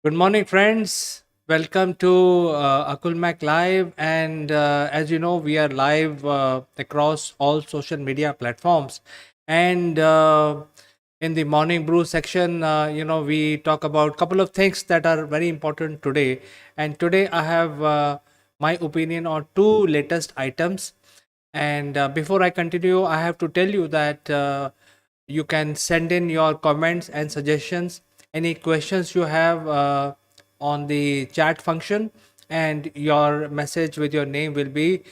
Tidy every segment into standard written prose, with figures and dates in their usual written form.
Good morning, friends. Welcome to Akulmach Live. And as you know, we are live across all social media platforms. And in the morning brew section, we talk about a couple of things that are very important today. And today I have my opinion on two latest items. And before I continue, I have to tell you that you can send in your comments and suggestions, any questions you have on the chat function, and your message with your name will be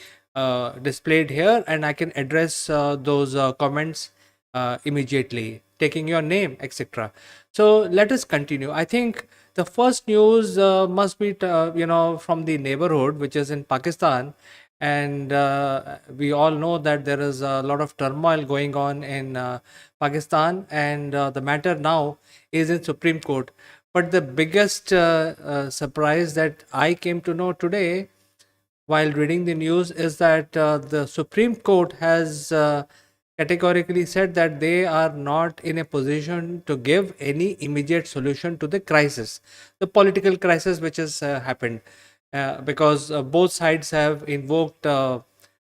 displayed here, and I can address those comments immediately, taking your name, etc. So let us continue. I think the first news must be, from the neighborhood, which is in Pakistan, and we all know that there is a lot of turmoil going on in Pakistan, and the matter now is in Supreme Court. But the biggest surprise that I came to know today while reading the news is that the Supreme Court has categorically said that they are not in a position to give any immediate solution to the crisis, the political crisis which has happened, because both sides have invoked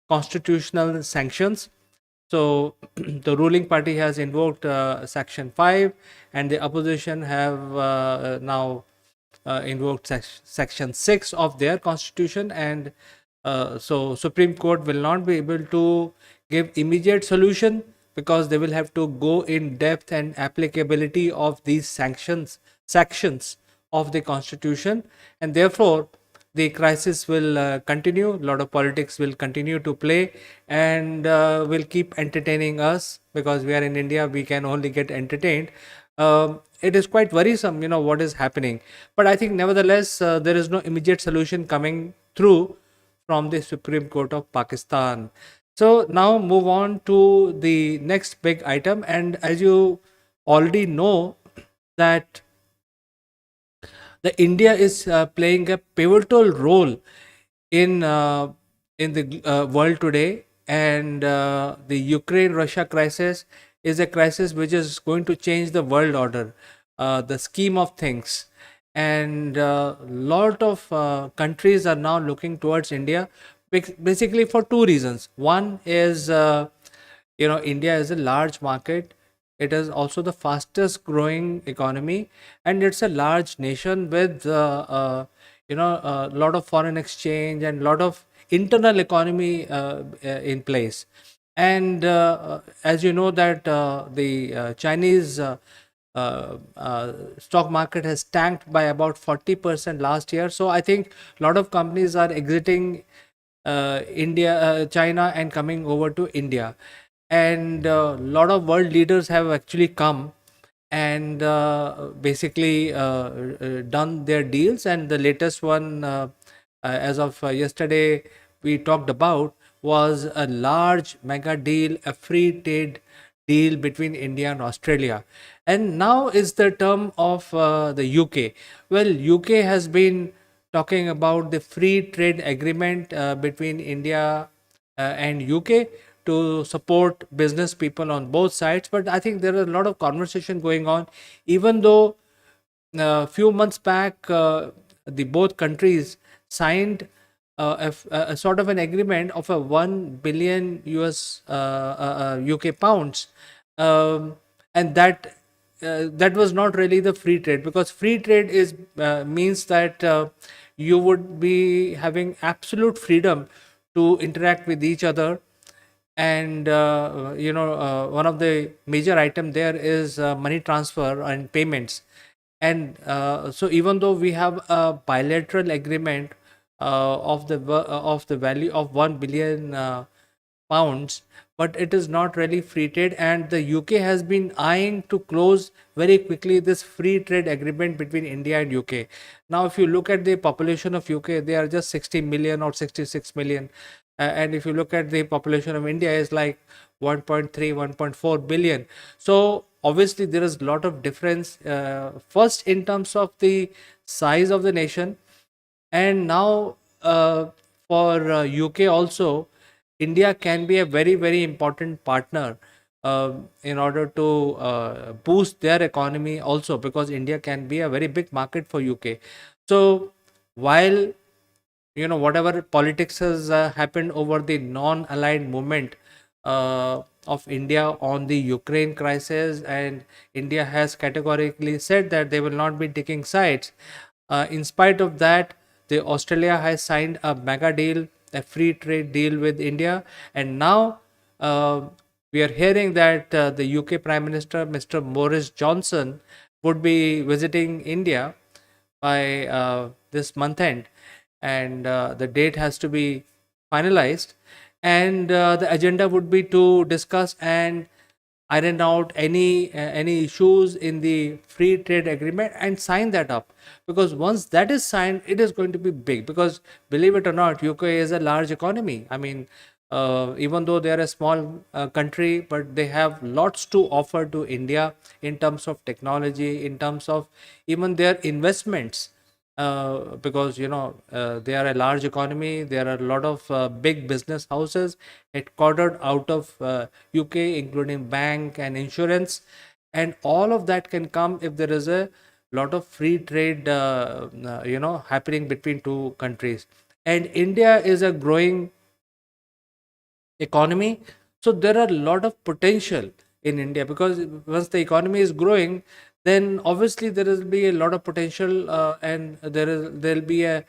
constitutional sanctions. So the ruling party has invoked Section 5, and the opposition have now invoked Section 6 of their constitution. And so Supreme Court will not be able to give immediate solution because they will have to go in depth and applicability of these sections of the constitution, and therefore the crisis will continue. A lot of politics will continue to play, and will keep entertaining us, because we are in India, we can only get entertained. It is quite worrisome, what is happening. But I think, nevertheless, there is no immediate solution coming through from the Supreme Court of Pakistan. So now move on to the next big item. And as you already know, that the India is playing a pivotal role in the world today, and the Ukraine-Russia crisis is a crisis which is going to change the world order, the scheme of things, and lot of countries are now looking towards India, basically for two reasons. One is, India is a large market. It is also the fastest growing economy, and it's a large nation with a lot of foreign exchange and lot of internal economy in place. And as you know that the Chinese stock market has tanked by about 40% last year. So I think a lot of companies are exiting China, and coming over to India. And a lot of world leaders have actually come and basically done their deals. And the latest one, as of yesterday, we talked about, was a large mega deal, a free trade deal between India and Australia. And now is the term of the UK. Well, UK has been talking about the free trade agreement between India and UK to support business people on both sides. But I think there are a lot of conversation going on, even though a few months back the both countries signed a sort of an agreement of a 1 billion UK pounds, and that was not really the free trade, because free trade is means that you would be having absolute freedom to interact with each other. And one of the major item there is money transfer and payments. And so even though we have a bilateral agreement of the value of 1 billion pounds, but it is not really free trade, and the UK has been eyeing to close very quickly this free trade agreement between India and UK. Now, if you look at the population of UK, they are just 60 million or 66 million. And if you look at the population of India, is like 1.3, 1.4 billion. So obviously there is a lot of difference, first in terms of the size of the nation, and now for UK also, India can be a very, very important partner in order to boost their economy also, because India can be a very big market for UK. So while whatever politics has happened over the non-aligned movement of India on the Ukraine crisis, and India has categorically said that they will not be taking sides. In spite of that, the Australia has signed a mega deal, a free trade deal with India, and now uh, we are hearing that the UK Prime Minister, Mr. Boris Johnson, would be visiting India by this month end, and the date has to be finalized. And the agenda would be to discuss and iron out any issues in the free trade agreement and sign that up, because once that is signed, it is going to be big. Because believe it or not, UK is a large economy. I mean, even though they are a small country, but they have lots to offer to India in terms of technology, in terms of even their investments, because they are a large economy. There are a lot of big business houses headquartered out of UK, including bank and insurance, and all of that can come if there is a lot of free trade happening between two countries. And India is a growing economy, so there are a lot of potential in India, because once the economy is growing, then obviously there will be a lot of potential, and there'll be a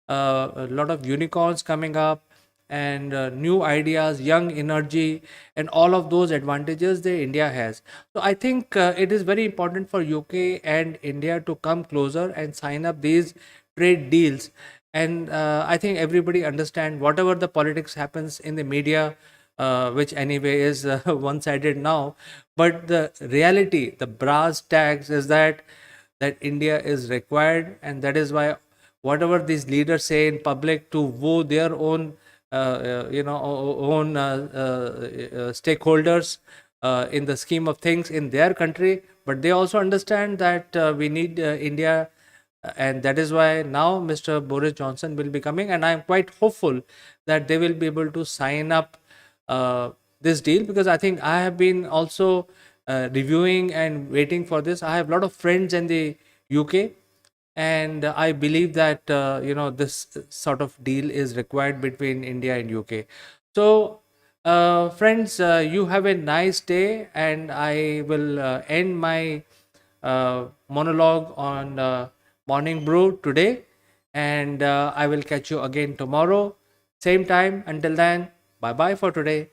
lot of unicorns coming up, and new ideas, young energy, and all of those advantages that India has. So I think it is very important for UK and India to come closer and sign up these trade deals. And I think everybody understand whatever the politics happens in the media, which anyway is one sided now, but the reality, the brass tacks, is that India is required, and that is why whatever these leaders say in public to woo their own own stakeholders in the scheme of things in their country, but they also understand that we need India, and that is why now Mr. Boris Johnson will be coming, and I am quite hopeful that they will be able to sign up this deal, because I think I have been also reviewing and waiting for this. I have a lot of friends in the UK, and I believe that this sort of deal is required between India and UK. So, friends, you have a nice day, and I will end my monologue on morning brew today, and I will catch you again tomorrow, same time. Until then, bye bye for today.